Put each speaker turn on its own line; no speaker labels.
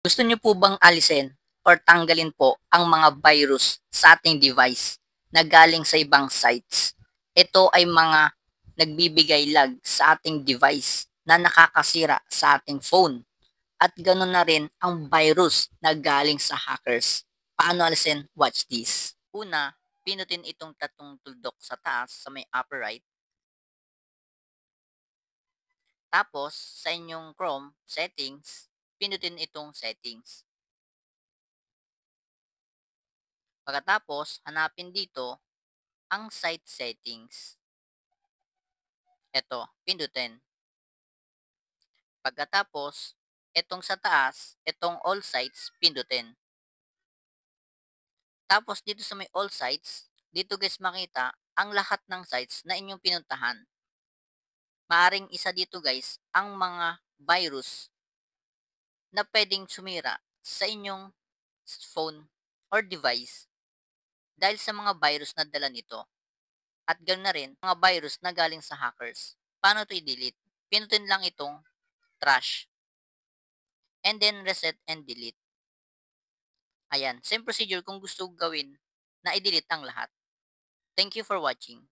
Gusto niyo po bang alisin or tanggalin po ang mga virus sa ating device na galing sa ibang sites? Ito ay mga nagbibigay lag sa ating device na nakakasira sa ating phone. At gano'n na rin ang virus na galing sa hackers. Paano alisin? Watch this. Una, pinutin itong tatlong tuldok sa taas sa may upper right. Tapos, sa inyong Chrome settings, pinutin itong settings. Pagkatapos, hanapin dito ang site settings. Eto, pindutin. Pagkatapos, etong sa taas, etong all sites, pindutin. Tapos dito sa may all sites, dito guys makita ang lahat ng sites na inyong pinuntahan. Maaring isa dito guys ang mga virus na pwedeng sumira sa inyong phone or device dahil sa mga virus na dala nito. At ganoon na rin mga virus na galing sa hackers. Paano ito i-delete? Pinutin lang itong trash and then reset and delete. Ayan, same procedure kung gusto gawin na i-delete ang lahat. Thank you for watching.